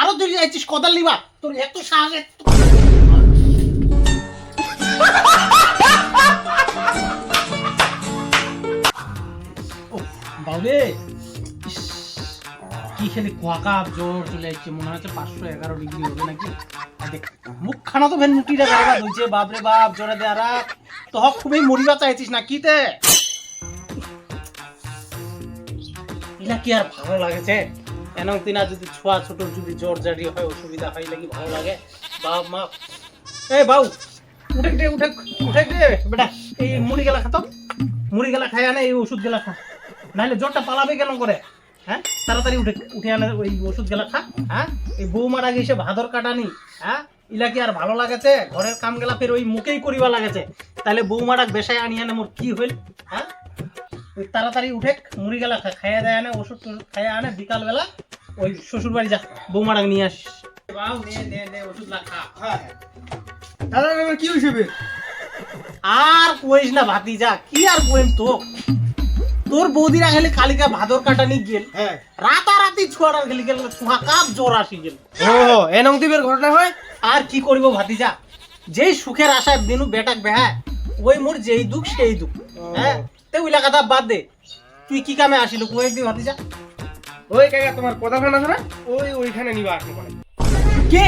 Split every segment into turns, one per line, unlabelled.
আরো তুই যাইছিস কোদাল নিবা, তোর এত সাহস বাবুরে কি খেলে কুয়াকা জ্বর চলে যাচ্ছে, মনে হচ্ছে 511 ডিগ্রি হবে নাকি। দেখ মুখখানা তো ভেন মুটিটা গাড়া হইছে, বাপরে বাপ জ্বরে দে আর তো খুবই মরিবা চাইছিস না কিতে, ইলা কি আর ভালো লাগেছে এনং তিনা যদি ছোয়া ছোট যদি জ্বর জারি হয় অসুবিধা হয় লাগি ভালো লাগে। বাপ মা এই বাউ উঠে দে উঠে উঠে দে বেটা, এই মুড়ি গেলা খাতো, মুড়ি গেলা খায় আনে, এই ওষুধ গেলা খা, নাহলে জ্বরটা পালাবে কেন করে। হ্যাঁ তাড়াতাড়ি উঠে উঠে আনে ওই ওষুধ গেলা খা। হ্যাঁ এই বৌমারা গেছে ভাদর কাটানি, হ্যাঁ ইলা কি আর ভালো লাগেছে, ঘরের কাম গেলা ফের ওই মুখেই করিবা লাগেছে, তাহলে বৌমারা বেশায় আনি আনে মোর কি হইল। হ্যাঁ তাড়াতাড়ি উঠে মুড়ি গেলা খা, খাইয়া দেয় আনে ওষুধ খাইয়া আনে, বিকাল বেলা ওই শ্বশুর বাড়ি যা বৌমারা নিয়ে আসিস। বাউ নে ওষুধ লা খা। হ্যাঁ
দাদা কি হইছে?
আর কইস না ভাতিজা, কি আর কইম তো, তোর বৌদিরা খালি কালিকা ভাদর কাটানি গেল,
হ্যাঁ
রাতারাতি ছুয়াটার খালি গেল কাপ জ্বর আসি গেল।
ও এনং দিবের ঘটনা হয়।
আর কি করিব ভাতিজা, যেই সুখের আশায় দিনু বেটাক বেহা, ওই মোর যেই দুঃখ সেই দুঃখ। হ্যাঁ তে ওইলা কথা বাদ দে, তুই কি কামে আসিল কয়েকদিন ভাতিজা?
ওই কাকা তোমার কোদালখান আছে না, ওইখানে নিবা আসো মানে।
কে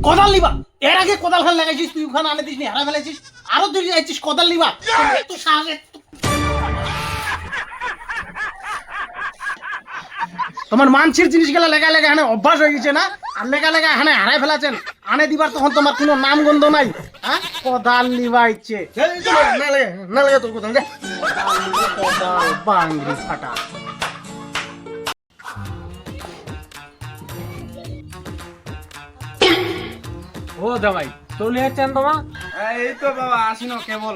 কোদাল নিবা? এর আগে কোদাল খান লাগাইছিস তুই, ওখানে আনে দিস নি, হারা ফেলেছিস, আরো তুই যাইছিস কোদাল নিবা, একটু সাহস তোমার মানসির জিনিস গেলা লেগা লেগা এখানে অভ্যাস হয়ে গেছে না, আর লেগা লেগা এখানে হারাই ফেলাছেন, আনে দিবার তখন তোমার কোনো নাম গন্ধ নাই। হ্যাঁ কোদাল নিবা ইচ্ছে
না লাগে তোর কোদাল,
কোদাল বাংরি ফাটা।
ও জামাই চলে যাচ্ছেন তোমার?
এই তো বাবা আসিনো কেবল।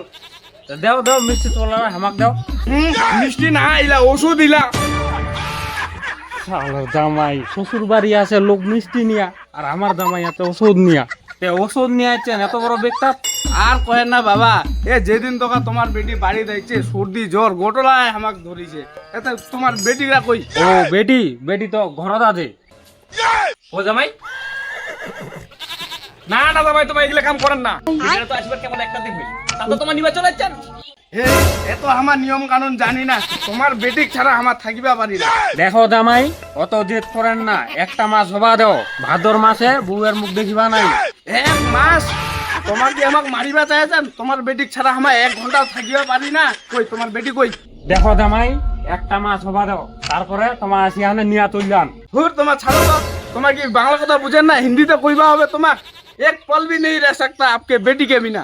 দেও দেও মিষ্টি তোলা হামাক দেও।
মিষ্টি না ইলা ওষুধ ইলা।
শালা জামাই শ্বশুর বাড়ি আছে লোক মিষ্টি নিয়া, আর আমার জামাই এত ওষুধ নিয়া, তে ওষুধ নিয়ে যাচ্ছেন এত বড় বেগটা।
আর কহেন না বাবা, এ যেদিন তোকা তোমার বেটি বাড়ি দিয়েছে সর্দি জ্বর গোটলায় আমাকে ধরিছে, এতে তোমার বেটিরা কই?
ও বেটি বেটি তো ঘরত আছে। ও জামাই
না না জামাই তোমার এগুলো কাম করেন না।
এটা তো আসবার কেমন একটা দিন হই, তা তো তোমার নিবা চলে যাচ্ছেন।
হে এত আমার নিয়ম কানুন জানি না, তোমার বেটি ছাড়া আমার থাকিবা পারি না।
দেখো জামাই অত জেদ করেন না, একটা মাস হবা দাও, ভাদর মাসে বউয়ের মুখ দেখিবা নাই।
1 মাস তোমার কি আমাকে মারিবা চাইছেন? তোমার বেটি ছাড়া আমার 1 ঘন্টা থাকিবা পারি না। কই তোমার বেটি কই?
দেখো জামাই একটা মাস হবা দাও, তারপরে তোমার আসিয়ানে নিয়া তুললাম।
হুর তোমার ছাড়ো তো, তোমার কি বাংলা কথা বুঝেন না, হিন্দিতে কইবা হবে তোমার। एक पल भी नहीं रह सकता आपके बेटी के बिना।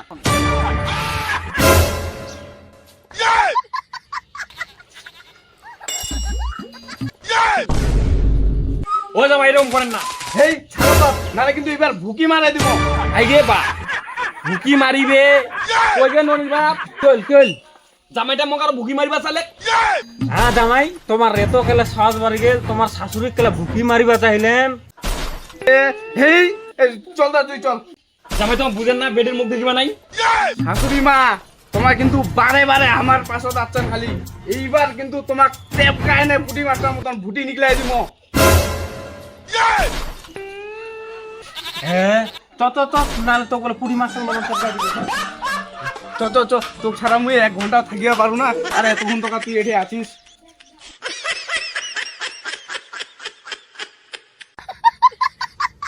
ও জামাই এরকম করেন না।
হেই ছাড়ো তো, নালে কিন্তু এবার ভুকি মারা দিব।
আইগে বা ভুকি মারিবে কইবে ননিবা। চল চল জামাইটা মোক আর ভুকি মারিবা চালে। হ্যাঁ জামাই তোমার এত কেলে সাহস বাড়ি গেল, তোমার শাশুড়ি কেলে ভুকি মারিবা চাইলেন।
হেই চল দা তুই চল।
জামাই তোমার বুঝেন না বেডের মুখ দেখিবা নাই।
শাশুড়ি মা তোমার কিন্তু বারে বারে আমার পাশে যাচ্ছেন খালি, এইবার কিন্তু তোমাক টেপ কায়নে পুটি মাস্টার মতন ভুটি নিকলাই দিব।
হ্যাঁ চ চ চ নালে তো বলে পুরি মাস্টার মতন চটকা দিবে।
চ চ চ তোক ছাড়া মুই 1 ঘন্টা থাকিয়া পারু না। আরে এতক্ষণ তোকা তুই এঠে আছিস।